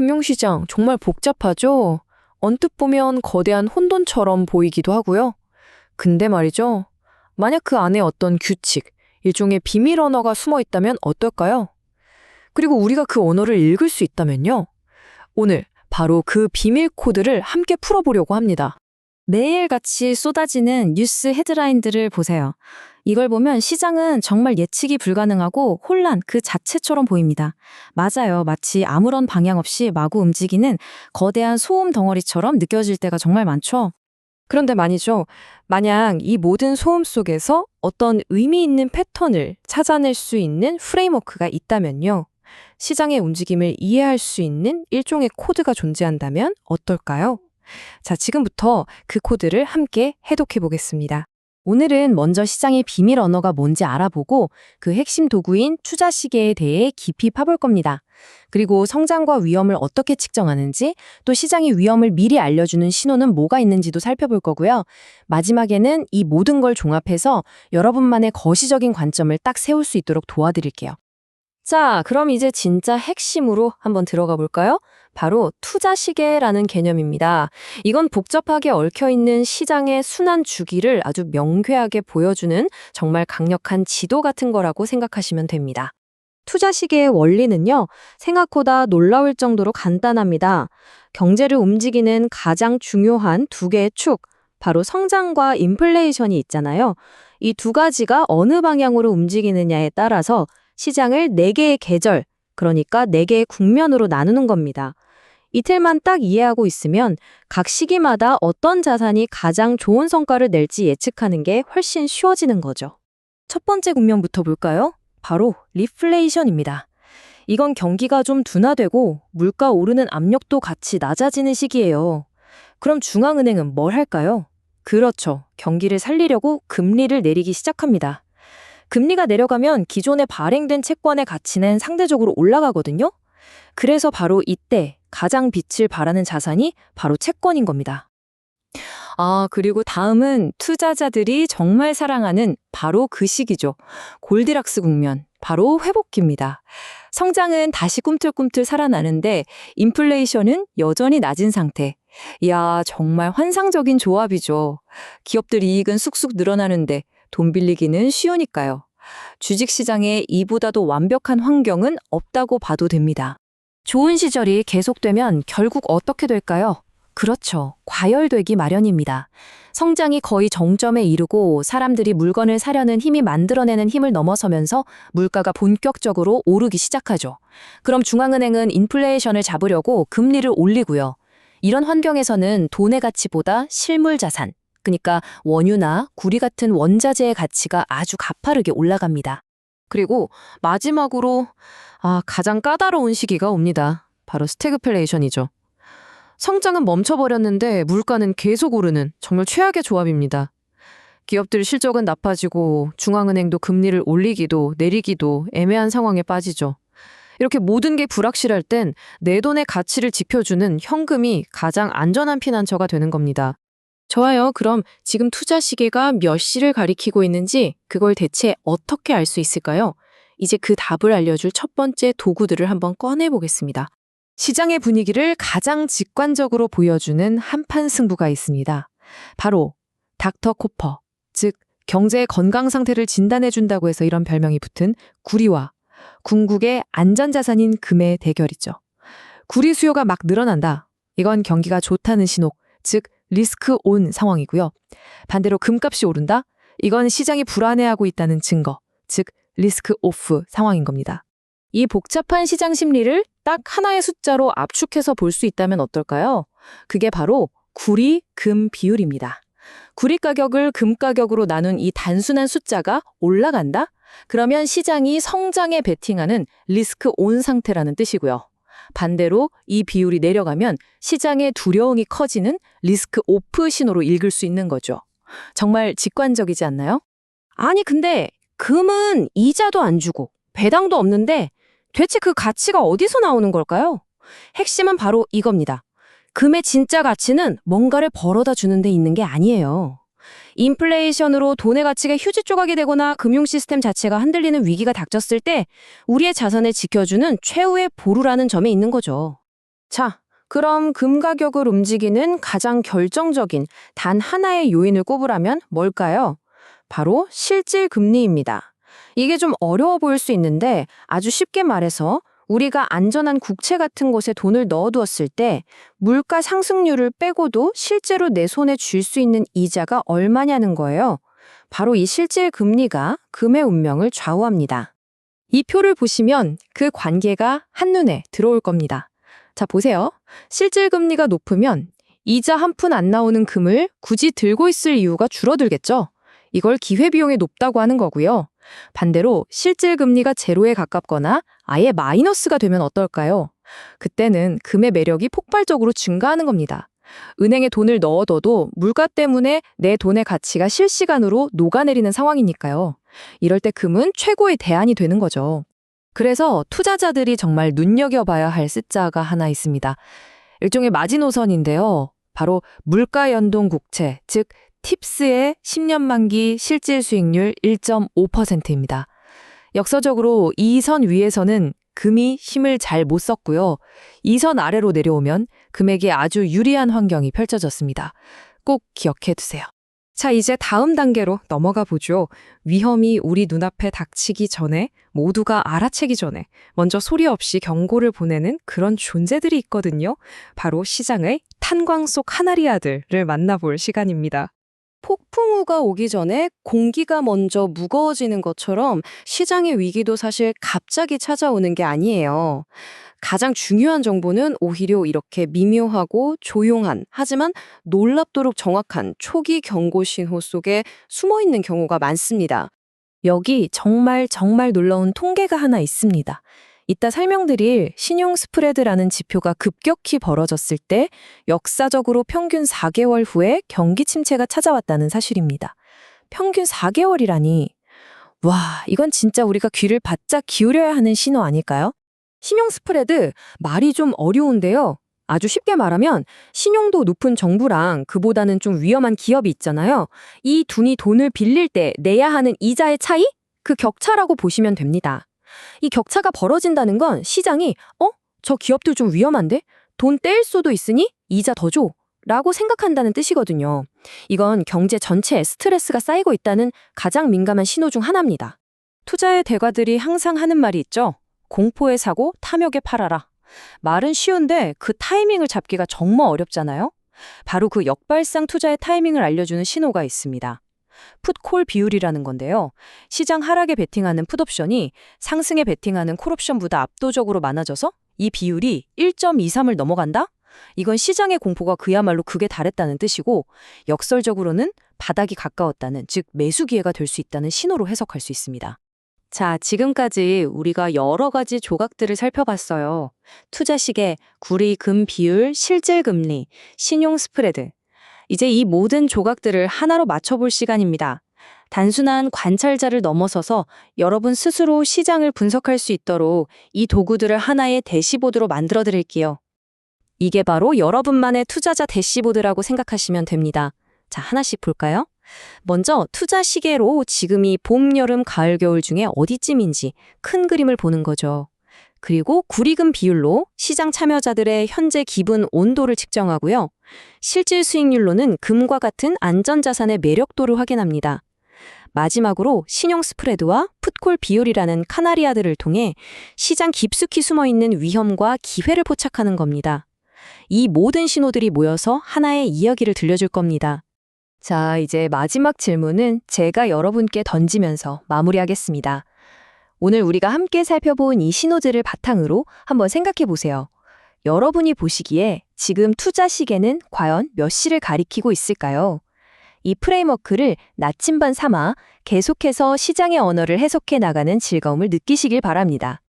금융시장 정말 복잡하죠? 언뜻 보면 거대한 혼돈처럼 보이기도 하고요. 근데 말이죠. 만약 그 안에 어떤 규칙, 일종의 비밀 언어가 숨어 있다면 어떨까요? 그리고 우리가 그 언어를 읽을 수 있다면요. 오늘 바로 그 비밀 코드를 함께 풀어보려고 합니다. 매일같이 쏟아지는 뉴스 헤드라인들을 보세요. 이걸 보면 시장은 정말 예측이 불가능하고 혼란 그 자체처럼 보입니다. 맞아요. 마치 아무런 방향 없이 마구 움직이는 거대한 소음 덩어리처럼 느껴질 때가 정말 많죠. 그런데 말이죠. 만약 이 모든 소음 속에서 어떤 의미 있는 패턴을 찾아낼 수 있는 프레임워크가 있다면요. 시장의 움직임을 이해할 수 있는 일종의 코드가 존재한다면 어떨까요? 자, 지금부터 그 코드를 함께 해독해 보겠습니다. 오늘은 먼저 시장의 비밀 언어가 뭔지 알아보고 그 핵심 도구인 투자 시계에 대해 깊이 파볼 겁니다. 그리고 성장과 위험을 어떻게 측정하는지, 또 시장의 위험을 미리 알려주는 신호는 뭐가 있는지도 살펴볼 거고요. 마지막에는 이 모든 걸 종합해서 여러분만의 거시적인 관점을 딱 세울 수 있도록 도와드릴게요. 자, 그럼 이제 진짜 핵심으로 한번 들어가 볼까요? 바로 투자 시계라는 개념입니다. 이건 복잡하게 얽혀있는 시장의 순환 주기를 아주 명쾌하게 보여주는 정말 강력한 지도 같은 거라고 생각하시면 됩니다. 투자 시계의 원리는요, 생각보다 놀라울 정도로 간단합니다. 경제를 움직이는 가장 중요한 두 개의 축, 바로 성장과 인플레이션이 있잖아요. 이 두 가지가 어느 방향으로 움직이느냐에 따라서 시장을 4개의 계절, 그러니까 4개의 국면으로 나누는 겁니다. 이틀만 딱 이해하고 있으면 각 시기마다 어떤 자산이 가장 좋은 성과를 낼지 예측하는 게 훨씬 쉬워지는 거죠. 첫 번째 국면부터 볼까요? 바로 리플레이션입니다. 이건 경기가 좀 둔화되고 물가 오르는 압력도 같이 낮아지는 시기예요. 그럼 중앙은행은 뭘 할까요? 그렇죠. 경기를 살리려고 금리를 내리기 시작합니다. 금리가 내려가면 기존에 발행된 채권의 가치는 상대적으로 올라가거든요. 그래서 바로 이때 가장 빛을 발하는 자산이 바로 채권인 겁니다. 그리고 다음은 투자자들이 정말 사랑하는 바로 그 시기죠. 골디락스 국면, 바로 회복기입니다. 성장은 다시 꿈틀꿈틀 살아나는데 인플레이션은 여전히 낮은 상태. 이야, 정말 환상적인 조합이죠. 기업들 이익은 쑥쑥 늘어나는데 돈 빌리기는 쉬우니까요. 주식시장에 이보다도 완벽한 환경은 없다고 봐도 됩니다. 좋은 시절이 계속되면 결국 어떻게 될까요? 그렇죠. 과열되기 마련입니다. 성장이 거의 정점에 이르고 사람들이 물건을 사려는 힘이 만들어내는 힘을 넘어서면서 물가가 본격적으로 오르기 시작하죠. 그럼 중앙은행은 인플레이션을 잡으려고 금리를 올리고요. 이런 환경에서는 돈의 가치보다 실물 자산, 그러니까 원유나 구리 같은 원자재의 가치가 아주 가파르게 올라갑니다. 그리고 마지막으로 가장 까다로운 시기가 옵니다. 바로 스태그플레이션이죠. 성장은 멈춰버렸는데 물가는 계속 오르는 정말 최악의 조합입니다. 기업들 실적은 나빠지고 중앙은행도 금리를 올리기도 내리기도 애매한 상황에 빠지죠. 이렇게 모든 게 불확실할 땐 내 돈의 가치를 지켜주는 현금이 가장 안전한 피난처가 되는 겁니다. 좋아요. 그럼 지금 투자 시계가 몇 시를 가리키고 있는지 그걸 대체 어떻게 알 수 있을까요? 이제 그 답을 알려줄 첫 번째 도구들을 한번 꺼내보겠습니다. 시장의 분위기를 가장 직관적으로 보여주는 한판 승부가 있습니다. 바로 닥터 코퍼, 즉 경제의 건강 상태를 진단해준다고 해서 이런 별명이 붙은 구리와 궁극의 안전자산인 금의 대결이죠. 구리 수요가 막 늘어난다. 이건 경기가 좋다는 신호, 즉 리스크 온 상황이고요. 반대로 금값이 오른다? 이건 시장이 불안해하고 있다는 증거, 즉 리스크 오프 상황인 겁니다. 이 복잡한 시장 심리를 딱 하나의 숫자로 압축해서 볼 수 있다면 어떨까요? 그게 바로 구리, 금 비율입니다. 구리 가격을 금 가격으로 나눈 이 단순한 숫자가 올라간다? 그러면 시장이 성장에 베팅하는 리스크 온 상태라는 뜻이고요. 반대로 이 비율이 내려가면 시장의 두려움이 커지는 리스크 오프 신호로 읽을 수 있는 거죠. 정말 직관적이지 않나요? 아니 근데 금은 이자도 안 주고 배당도 없는데 대체 그 가치가 어디서 나오는 걸까요? 핵심은 바로 이겁니다. 금의 진짜 가치는 뭔가를 벌어다 주는 데 있는 게 아니에요. 인플레이션으로 돈의 가치가 휴지 조각이 되거나 금융 시스템 자체가 흔들리는 위기가 닥쳤을 때 우리의 자산을 지켜주는 최후의 보루라는 점에 있는 거죠. 자, 그럼 금 가격을 움직이는 가장 결정적인 단 하나의 요인을 꼽으라면 뭘까요? 바로 실질 금리입니다. 이게 좀 어려워 보일 수 있는데 아주 쉽게 말해서 우리가 안전한 국채 같은 곳에 돈을 넣어두었을 때 물가 상승률을 빼고도 실제로 내 손에 쥘 수 있는 이자가 얼마냐는 거예요. 바로 이 실질 금리가 금의 운명을 좌우합니다. 이 표를 보시면 그 관계가 한눈에 들어올 겁니다. 자, 보세요. 실질 금리가 높으면 이자 한 푼 안 나오는 금을 굳이 들고 있을 이유가 줄어들겠죠. 이걸 기회비용이 높다고 하는 거고요. 반대로 실질 금리가 제로에 가깝거나 아예 마이너스가 되면 어떨까요? 그때는 금의 매력이 폭발적으로 증가하는 겁니다. 은행에 돈을 넣어둬도 물가 때문에 내 돈의 가치가 실시간으로 녹아내리는 상황이니까요. 이럴 때 금은 최고의 대안이 되는 거죠. 그래서 투자자들이 정말 눈여겨봐야 할 숫자가 하나 있습니다. 일종의 마지노선인데요. 바로 물가 연동 국채, 즉 팁스의 10년 만기 실질 수익률 1.5%입니다. 역사적으로 이 선 위에서는 금이 힘을 잘 못 썼고요. 이 선 아래로 내려오면 금에게 아주 유리한 환경이 펼쳐졌습니다. 꼭 기억해 두세요. 자, 이제 다음 단계로 넘어가 보죠. 위험이 우리 눈앞에 닥치기 전에, 모두가 알아채기 전에 먼저 소리 없이 경고를 보내는 그런 존재들이 있거든요. 바로 시장의 탄광 속 카나리아들을 만나볼 시간입니다. 폭풍우가 오기 전에 공기가 먼저 무거워지는 것처럼 시장의 위기도 사실 갑자기 찾아오는 게 아니에요. 가장 중요한 정보는 오히려 이렇게 미묘하고 조용한, 하지만 놀랍도록 정확한 초기 경고 신호 속에 숨어 있는 경우가 많습니다. 여기 정말 놀라운 통계가 하나 있습니다. 이따 설명드릴 신용 스프레드라는 지표가 급격히 벌어졌을 때 역사적으로 평균 4개월 후에 경기 침체가 찾아왔다는 사실입니다. 평균 4개월이라니. 와, 이건 진짜 우리가 귀를 바짝 기울여야 하는 신호 아닐까요? 신용 스프레드, 말이 좀 어려운데요. 아주 쉽게 말하면 신용도 높은 정부랑 그보다는 좀 위험한 기업이 있잖아요. 이 둘이 돈을 빌릴 때 내야 하는 이자의 차이? 그 격차라고 보시면 됩니다. 이 격차가 벌어진다는 건 시장이 저 기업들 좀 위험한데? 돈 떼일 수도 있으니 이자 더 줘. 라고 생각한다는 뜻이거든요. 이건 경제 전체에 스트레스가 쌓이고 있다는 가장 민감한 신호 중 하나입니다. 투자의 대가들이 항상 하는 말이 있죠. 공포에 사고 탐욕에 팔아라. 말은 쉬운데 그 타이밍을 잡기가 정말 어렵잖아요. 바로 그 역발상 투자의 타이밍을 알려주는 신호가 있습니다. 풋콜 비율이라는 건데요. 시장 하락에 베팅하는 풋옵션이 상승에 베팅하는 콜옵션보다 압도적으로 많아져서 이 비율이 1.23을 넘어간다? 이건 시장의 공포가 그야말로 극에 달했다는 뜻이고 역설적으로는 바닥이 가까웠다는, 즉 매수 기회가 될 수 있다는 신호로 해석할 수 있습니다. 자, 지금까지 우리가 여러 가지 조각들을 살펴봤어요. 투자 시계, 구리 금 비율, 실질 금리, 신용 스프레드. 이제 이 모든 조각들을 하나로 맞춰볼 시간입니다. 단순한 관찰자를 넘어서서 여러분 스스로 시장을 분석할 수 있도록 이 도구들을 하나의 대시보드로 만들어 드릴게요. 이게 바로 여러분만의 투자자 대시보드라고 생각하시면 됩니다. 자, 하나씩 볼까요? 먼저 투자 시계로 지금이 봄, 여름, 가을, 겨울 중에 어디쯤인지 큰 그림을 보는 거죠. 그리고 구리금 비율로 시장 참여자들의 현재 기분 온도를 측정하고요. 실질 수익률로는 금과 같은 안전자산의 매력도를 확인합니다. 마지막으로 신용 스프레드와 풋콜 비율이라는 카나리아들을 통해 시장 깊숙이 숨어있는 위험과 기회를 포착하는 겁니다. 이 모든 신호들이 모여서 하나의 이야기를 들려줄 겁니다. 자, 이제 마지막 질문은 제가 여러분께 던지면서 마무리하겠습니다. 오늘 우리가 함께 살펴본 이 신호들을 바탕으로 한번 생각해 보세요. 여러분이 보시기에 지금 투자 시계는 과연 몇 시를 가리키고 있을까요? 이 프레임워크를 나침반 삼아 계속해서 시장의 언어를 해석해 나가는 즐거움을 느끼시길 바랍니다.